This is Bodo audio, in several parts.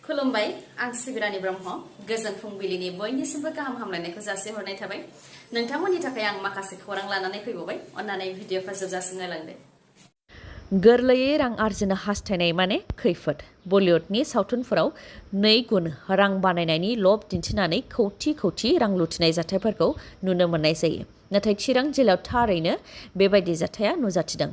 खुलुमबाय आं सिबिरानि ब्रह्म गोजोन फुंबिलिनि बयनिसिमबो गाहाम हामलायनायखौ जासिहरनाय थाबाय नोंथांमोननि थाखाय आं माखासे खौरां लानानै फैबावबाय अन्नानै भिडिअखौ जोबजासिम नायलांदो गोरलैयै रां आर्जिनो हास्थायनाय माने खैफोद बलिउडनि सावथुनफोराव 2 गुन रां बानायनायनि लब दिन्थिनानै खौथि रां लुथिनाय जाथायफोरखौ नुनो मोननाय जायो नाथाय चिरां जिल्लायाव थारैनो बेबायदि जाथाया नुजाथिदों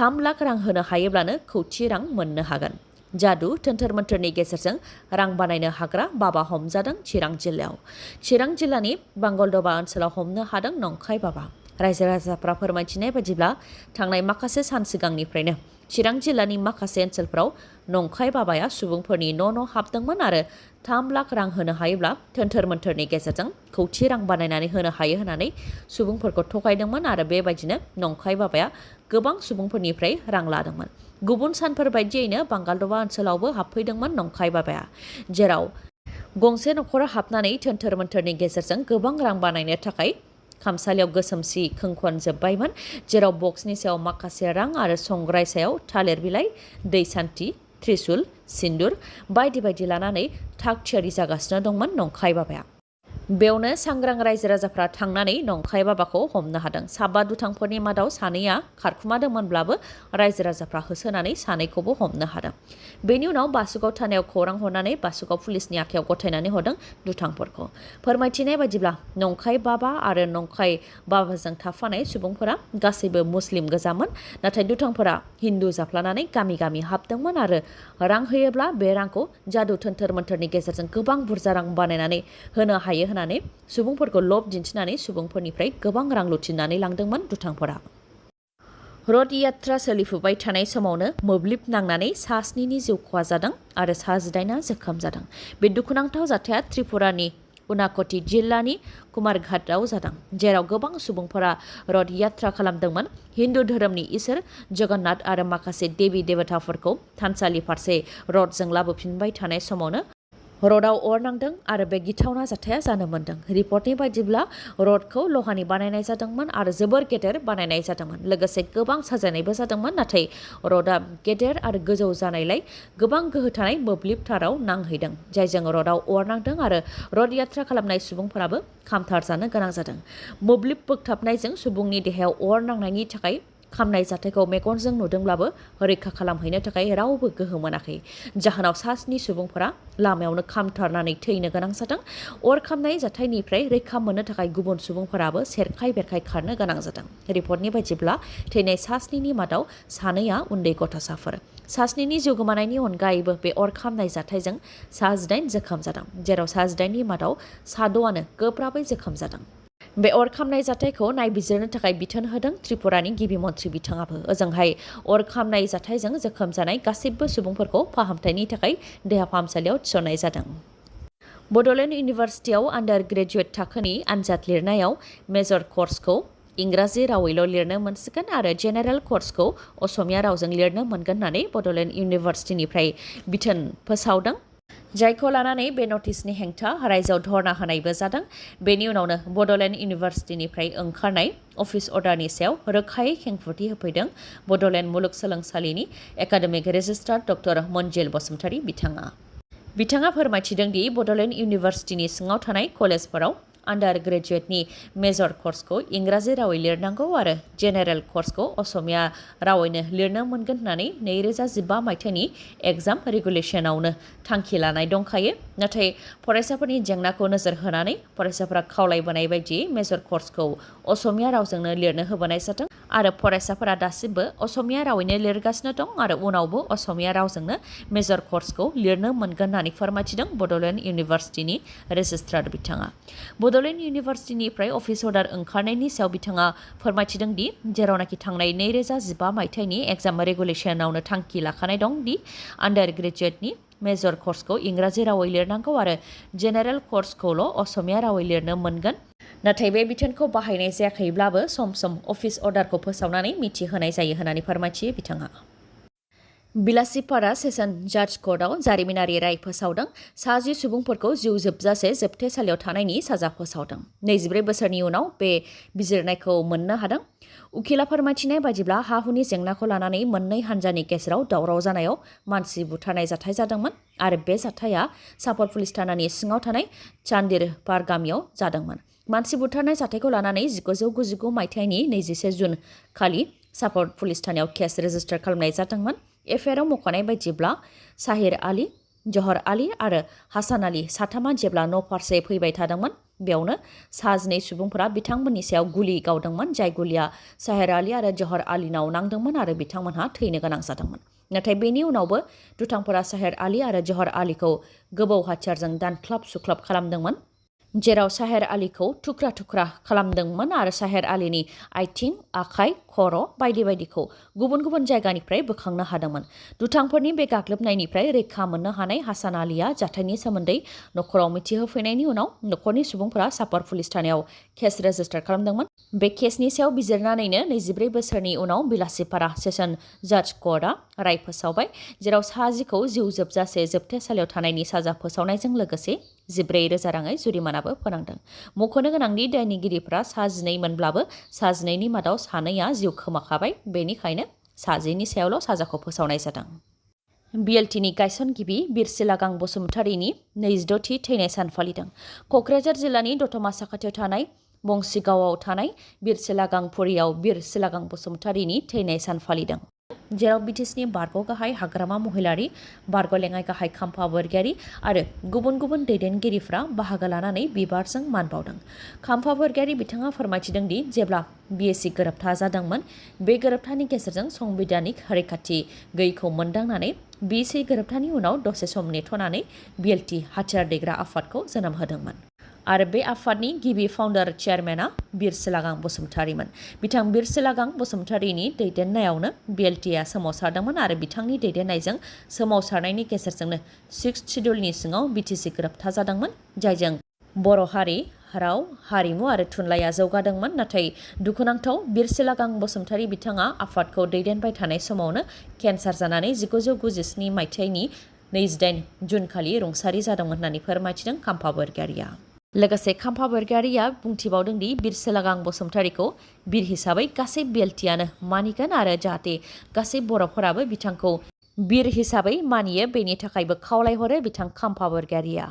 3 लाख रां होनो हायोब्लानो खौथि रां मोननो हागोन जादु थोन्थोर मोन्थोरनि गेजेरजों रां बानायनो हाग्रा बाबा हमजादों चिरां जिल्लानि बांगलदबा ओनसोलाव हमनो हादों नंखाय बाबा रायजो राजाफ्रा फोरमायथिनाय बायदिब्ला थांनाय माखासे सान सिगांनिफ्रायनो चिरां जिल्लानि माखासे ओनसोलफ्राव नंखाय बाबाया सुबुंफोरनि न' हाबदोंमोन आरो 3 लाख रां होनो हायोब्ला थोन्थोर मोन्थोरनि गेजेरजों खौथि रां बानायनानै होनो हायो होननानै सुबुंफोरखौ थगायदोंमोन आरो बेबायदिनो नंखाय बाबाया गोबां सुबुंफोरनिफ्राय रां लादोंमोन गुबुन सानफोर बायदियैनो बांगालदबा ओनसोलावबो हाबफैदोंमोन नंखाय बाबाया जेराव गंसे न'खराव हाबनानै थोन्थोर मोन्थोरनि गेजेरजों गोबां रां बानायनो थाखाय खामसालियाव गोसोम सि खोंखन जोब्बायमोन जेराव बक्सनि सायाव माखासे रां आरो संग्राय सायाव थालिर बिलाइ दै सान्थि त्रिशुल सिन्दुर बायदि लानानै थाग थियारि जागासिनो दंमोन नंखाय बाबाया बेवनो सांग्रां रायजो राजाफ्रा थांनानै नंखाय बाबाखौ हमनो हादों साबा दुथांफोरनि मादाव सानैया खारखुमादोंमोनब्लाबो रायजो राजाफ्रा होसोनानै सानैखौबो हमनो हादों बेनि उनाव बासुगाव थानायाव खौरां हरनानै बासुगाव पुलिसनि आखायाव गथायनानै हरदों दुथांफोरखौ फोरमायथिनाय बायदिब्ला नंखाय बाबा आरो नंखाय बाबाजों थाफानाय सुबुंफोरा गासैबो मुस्लिम गोजामोन नाथाय दुथांफोरा हिन्दु जाफ्लानानै गामि हाबदोंमोन आरो रां होयोब्ला बे रांखौ जादु थोन्थोर मोन्थोरनि गेजेरजों गोबां बुरजा रां बानायनानै होनो हायो होननानै सुबुंफोरखौ लब दिन्थिनानै सुबुंफोरनिफ्राय गोबां रां लुथिनानै लांदोंमोन दुथांफोरा रथ यात्रा सोलिफुबाय थानाय समावनो मोब्लिब नांनानै सा 7नि जिउ खहा जादों आरो सा 19 जोखोम जादों बे दुखुनांथाव जाथाया त्रिपुरानि उनाक'ति जिल्लानि कुमारघाटआव जादों जेराव गोबां सुबुंफोरा रथ यात्रा खालामदोंमोन हिन्दु धोरोमनि इसोर जगन्नाथ आरो माखासे देवी देवताफोरखौ थानसालि फारसे रथजों लाबोफिनबाय थानाय समावनो रथआव अर नांदों आरो बे गिथावना जाथाया जानो मोन्दों रिपर्टनि बायदिब्ला रथखौ लहानि बानायनाय जादोंमोन आरो जोबोर गेदेर बानायनाय जादोंमोन लोगोसे गोबां साजायनायबो जादोंमोन नाथाय रथआ गेदेर आरो गोजौ जानायलाय गोबां गोहो थानाय मोब्लिब ताराव नांहैदों जायजों रथआव अर नांदों आरो रथ यात्रा खालामनाय सुबुंफोराबो खामथार जानो गोनां जादों मोब्लिब बोगथाबनायजों सुबुंनि देहायाव अर नांनायनि थाखाय खामनाय जाथायखौ मेगनजों नुदोंब्लाबो रैखा खालामहैनो थाखाय रावबो गोहो मोनाखै जाहोनाव सा 7 सुबुंफोरा लामायावनो खामथारनानै थैनो गोनां जादों अर खामनाय जाथायनिफ्राय रैखा मोननो थाखाय गुबुन सुबुंफोराबो सेरखाय बेरखाय खारनो गोनां जादों रिपर्टनि बायदिब्ला थैनाय सा 7नि मादाव सानैया उन्दै गथ'साफोर सा 7नि जिउ गोमानायनि अनगायैबो बे अर खामनाय जाथायजों सा 19 जोखोम जादों जेराव सा 19नि मादाव सा 6आनो गोब्राबै जोखोम जादों बे अर खामनाय जाथायखौ नायबिजिरनो थाखाय बिथोन होदों त्रिपुरानि गिबि मन्थ्रि बिथाङाबो ओजोंहाय अर खामनाय जाथायजों जोखोम जानाय गासिबो सुबुंफोरखौ फाहामथायनि थाखाय देहा फाहामसालियाव थिसननाय जादों बड'लेण्ड इउनिभार्सिटियाव आन्डार ग्रेजुवेट थाखोनि आनजाद लिरनायाव मेजर कर्सखौ इंराजि रावैल' लिरनो मोनसिगोन आरो जेनेरेल कर्सखौ असमिया रावजों लिरनो मोनगोन होननानै बड'लेण्ड इउनिभार्सिटिनिफ्राय बिथोन फोसावदों जायखौ लानानै बे नटिसनि हेंथा रायजोआव धरना होनायबो जादों बेनि उनावनो बड'लेण्ड इउनिभार्सिटिनिफ्राय ओंखारनाय अफिस अर्डारनि सायाव रोखायै खेंफोरथि होफैदों बड'लेण्ड मुलुगसोलोंसालिनि एकाडेमिक रेजिस्ट्रार डक्टर मन्जिल बसुमतारी बिथाङा फोरमायथिदों दि बड'लेण्ड इउनिभार्सिटिनि सिङाव थानाय कलेजफोराव आन्डार ग्रेजुवेटनि मेजर कर्सखौ इंराजि रावै लिरनांगौ आरो जेनेरेल कर्सखौ असमिया रावैनो लिरनो मोनगोन होननानै 2015 मायथाइनि एग्जाम रेगुलेशनावनो थांखि लानाय दंखायो नाथाय फरायसाफोरनि जेंनाखौ नोजोर होनानै फरायसाफोरा खावलायबोनाय बायदियै मेजर कर्सखौ असमिया रावजोंनो लिरनो होबोनाय जादों आरो फरायसाफोरा दासिमबो असमिया रावैनो लिरगासिनो दं आरो उनावबो असमिया रावजोंनो मेजर कर्सखौ लिरनो मोनगोन होननानै फोरमायथिदों बड'लेण्ड इउनिभार्सिटिनि रेजिस्ट्रार बिथाङा बड'लेण्ड इउनिभार्सिटिनिफ्राय अफिस अर्डार ओंखारनायनि सायाव बिथाङा फोरमायथिदों दि जेरावनाखि थांनाय 2015 मायथाइनि एग्जाम रेगुलेशनावनो थांखि लाखानाय दं दि आन्डार ग्रेजुवेटनि मेजर कर्सखौ इंराजि रावै लिरनांगौ आरो जेनेरेल कर्सखौल' असमिया रावै लिरनो मोनगोन नाथाय बे बिथोनखौ बाहायनाय जायाखैब्लाबो सम सम अफिस अर्डारखौ फोसावनानै मिथिहोनाय जायो होननानै फोरमायथियो बिथाङा बिलासिपारा सेसन जाज कर्टआव जारिमिनारि राय फोसावदों। 60 सुबुंफोरखौ जिउ जोबजासे जोबथेसालियाव थानायनि साजा फोसावदों। 24 बोसोरनि उनाव बे बिजिरनायखौ मोननो हादों। उखिला फोरमायथिनाय बायदिब्ला हा-हुनि जेंनाखौ लानानै मोननै हान्जानि गेजेराव दावराव जानायाव मानसि बुथारनाय जाथाय जादोंमोन आरो बे जाथाया सापर पुलिस थानानि सिङाव थानाय चान्दिरपार गामियाव जादोंमोन। मानसि बुथारनाय जाथायखौ लानानै 1999 मायथाइनि 21 जुन खालि सापर पुलिस थानायाव केस रेजिस्टार खालामनाय जादोंमोन। एफआइआरआव मख'नाय बायदिब्ला साहिर आली, जहर आली आरो हासान आली साथामा जेब्ला न'फारसे फैबाय थादोंमोन बेयावनो 12 सुबुंफोरा बिथांमोननि सायाव गुलि गावदोंमोन, जाय गुलिया साहिर आली आरो जहर आलीनाव नांदोंमोन आरो बिथांमोनहा थैनो गोनां जादोंमन। नाथाय बेनि उनावबो दुथांफोरा साहिर आली आरो जहर आलीखौ गोबौ हाथियारजों दानख्लाब सुख्लाब खालामदोंमोन, जेराव साहिर आलीखौ थुख्रा थुख्रा खालामदोंमोन आरो साहिर आलीनि आथिं, आखाइ, खर' बायदि बायदिखौ गुबुन गुबुन जायगानिफ्राय बोखांनो हादोंमोन। दुथांफोरनि बे गाग्लोबनायनिफ्राय रैखा मोननो हानाय हासान आलीया जाथायनि सोमोन्दै नखराव मिथिहोफैनायनि उनाव नखरनि सुबुंफोरा सापर पुलिस थानायाव केस रेजिस्टार खालामदोंमोन। बे केसनि सायाव बिजिरनानैनो 24 बोसोरनि उनाव बिलासिपारा सेसन जाज कर्टआ राय फोसावबाय, जेराव 60खौ जिउ जोबजासे जोबथेसालियाव थानायनि साजा फोसावनायजों लोगोसे 14,000 राङै जुरिमानाबो फोनांदों। मख'नो गोनांदि दायनिगिरिफ्रा 12 मोनब्लाबो 12नि मादाव 2आ जिउ खोमाखाबाय, बेनिखायनो 10नि सायावल' साजाखौ फोसावनाय जादों। बिएलटिनि गायसनगिरि बिरसिलागां बसुमतारीनि 26थि थैनाय सान फालिदों। क'क्राझार जिल्लानि दतमा साखाथियाव थानाय बंसिगावआव थानाय बिरसिलागांपुरियाव बिरसिलागां बसुमतारीनि थैनाय सान फालिदों, जेराव बिटिसिनि बारग' गाहाय हाग्रामा महिलारि, बारग' लेङाइ गाहाय खाम्फा बरगयारी आरो गुबुन गुबुन दैदेनगिरिफ्रा बाहागो लानानै बिबारजों मान बावदों। खाम्फा बरगयारी बिथाङा फोरमायथिदों दि जेब्ला बिएसि गोरोबथा जादोंमोन, बे गोरोबथानि गेजेरजों संबिधानिक रैखाथि गैयैखौ मोनदांनानै बिएसि गोरोबथानि उनाव दसे सम नेथ'नानै बिएलटि हाथियार दैग्रा आफादखौ जोनोम होदोंमोन आरो बे आफादनि गिबि फाउन्डार चेयारमेना बिरसिलागां बसुमतारीमोन। बिथां बिरसिलागां बसुमतारीनि दैदेननायावनो बिएलटिआ सोमावसारदोंमोन आरो बिथांनि दैदेननायजों सोमावसारनायनि गेजेरजोंनो 6th शिड्युलनि सिङाव बिटिसि गोरोबथा जादोंमोन, जायजों बर' हारि, राव, हारिमु आरो थुनलाइया जौगादोंमोन। नाथाय दुखुनांथाव, बिरसिलागां बसुमतारी बिथाङा आफादखौ दैदेनबाय थानाय समावनो केन्सार जानानै 1997 मायथाइनि 28 जुन खालि रुंसारि जादोंमोन होननानै फोरमायथिदों खाम्फा बरगयारीया। लोगोसे खाम्फा बरगयारीया बुंथिबावदों दि बिरसिलागां बसुमतारीखौ बिर हिसाबै गासै बिएलटिआनो मानिगोन आरो जाहाथे गासै बर'फोराबो बिथांखौ बिर हिसाबै मानियो, बेनि थाखायबो खावलायहरो बिथां खाम्फा बरगयारीया।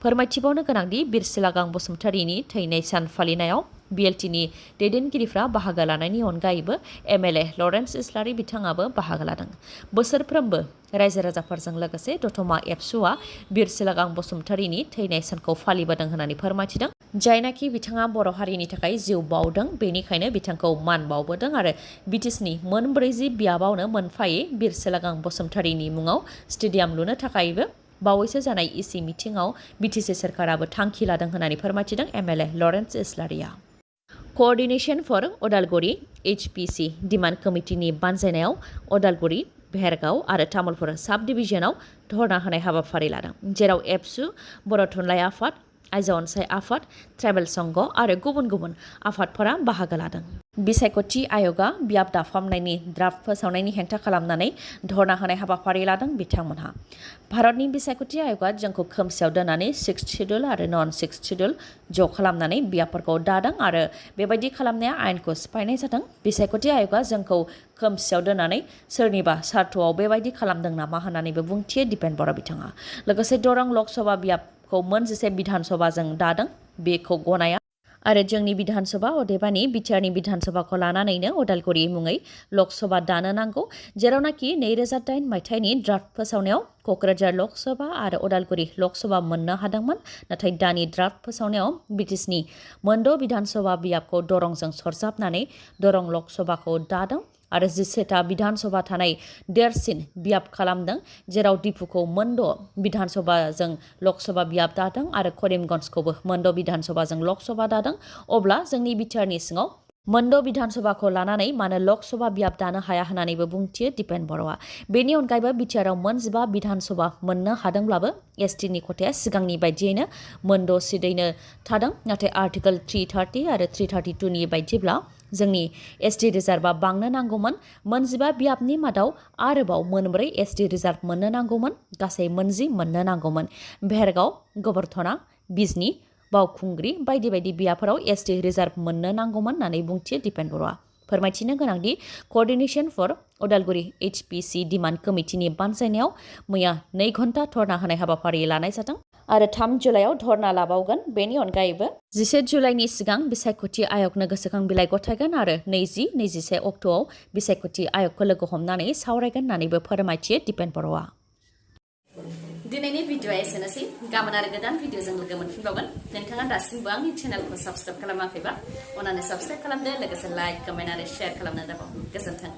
फोरमायथिबावनो गोनांदि बिरसिलागां बसुमतारीनि थैनाय सान फालिनायाव बिएलटिनि दैदेनगिरिफ्रा बाहागो लानायनि अनगायैबो एमएलए लरेन्स इस्लारि बिथाङाबो बाहागो लादों। बोसोरफ्रोमबो रायजो राजाफोरजों लोगोसे दतमा एबसुआ बिरसिलागां बसुमतारीनि थैनाय सानखौ फालिबोदों होननानै फोरमायथिदों। जायनाखि बिथाङा बर' हारिनि थाखाय जिउ बावदों, बेनिखायनो बिथांखौ मान बावबोदों आरो बिटिसिनि मोन 40 बियाबावनो मोनफायै बिरसिलागां बसुमतारीनि मुङाव स्टेडियाम लुनो थाखायबो बावैसो जानाय इसि मिटिंआव बिटिसि सोरखाराबो थांखि लादों होननानै फोरमायथिदों MLA Lawrence Islary. Coordination for Udalguri HPC demand कमिटिनि बानजायनायाव उदालगुरि, भेरगाव आरो तामुलपुर साब डिभिजनाव धर्ना होनाय हाबाफारि लादों, जेराव एबसु, बर' थुनलाइ आफाद, आइजो अनसाय आफाद, ट्राइबेल संघ आरो गुबुन गुबुन आफादफोरा बाहागो लादों। बिसायख'थि आय'गआ बियाब दाफामनायनि ड्राफ्ट फोसावनायनि हेंथा खालामनानै धर्ना होनाय हाबाफारि लादों बिथांमोनहा। भारतनि बिसायख'थि आय'गआ जोंखौ खोमसियाव दोननानै 6th शिड्युल आरो नन 6th शिड्युल ज' खालामनानै बियाबफोरखौ दादों आरो बेबायदि खालामनाया आयेनखौ सिफायनाय जादों। बिसायख'थि आय'गआ जोंखौ खोमसियाव दोननानै सोरनिबा सार्थआव बेबायदि खालामदों नामा होननानैबो बुंथियो दिपेन बर' बिथाङा। लोगोसे दरं लकसभा बियाबखौ मोन 11 बिधान सभाजों दादों, बेखौ गनाया आरो जोंनि बिधान सभा अदेबानि बिटिआरनि बिधान सभाखौ लानानैनो उदालगुरि मुङै लकसभा दानो नांगौ, जेरावनाखि 2008 मायथाइनि ड्राफ्ट फोसावनायाव क'क्राझार लकसभा आरो उदालगुरि लकसभा मोननो हादोंमोन। नाथाय दानि ड्राफ्ट फोसावनायाव बिटिसिनि मोनद' बिधान सभा बियाबखौ दरंजों सरजाबनानै दरं लकसभाखौ दादों आरो 11टा बिधान सभा थानाय देरसिन बियाब खालामदों, जेराव डिफुखौ मोनद' बिधान सभाजों लकसभा बियाब दादों आरो करिमगन्जखौबो मोनद' बिधान सभाजों लकसभा दादों। अब्ला जोंनि बिटिआरनि सिङाव मोनद' बिधानसभाखौ लानानै मानो लकसभा बियाब दानो हाया होननानैबो बुंथियो दिपेन बर'आ। बेनि अनगायैबो बिटिआरआव मोन 15 बिधानसभा मोननो हादोंब्लाबो एसटिनि खथाया सिगांनि बायदियैनो मोनद' सिटैनो थादों। नाथाय आर्टिकल 330 आरो 332 नि बायदिब्ला जोंनि एसटि रिजार्भआ बांनो नांगौमोन। मोन 15 बियाबनि मादाव आरोबाव मोनब्रै एसटि रिजार्भ मोननो नांगौमोन। गासै मोन 10 मोननो नांगौमोन। भेरगाव, गोबरधना, बिजनी, बावखुंग्रि बायदि बायदि बियाबफोराव एसटि रिजार्भ मोननो नांगौमोन होननानै बुंथियो दिपेन बर'आ। फोरमायथिनो गोनांदि क'र्डिनेशन फर उदालगुरि HPC डिमान्ड कमिटिनि बानजायनायाव मैया 2 घन्टा धर्ना होनाय हाबाफारि लानाय जादों आरो 3 जुलाइआव धर्ना लाबावगोन। बेनि अनगायैबो 11 जुलाइनि सिगां बिसायख'थि आयगनो गोसोखां बिलाइ गथायगोन आरो 20-21 अक्ट'आव बिसायख'थि आयगखौ लोगो हमनानै सावरायगोन होननानैबो फोरमायथियो दिपेन बर'आ। दिनैनि भिडिअ'आ एसेनोसै। गाबोन आरो गोदान भिडिअ'जों लोगो मोनफिनबावगोन। नोंथाङा दासिमबो आंनि चेनेलखौ साबस्क्राइब खालामाखैबा अन्नानै साबस्क्राइब खालामदो, लोगोसे लाइक, कमेन्ट आरो शेयार खालामनो दाबाव। गोजोन्थों।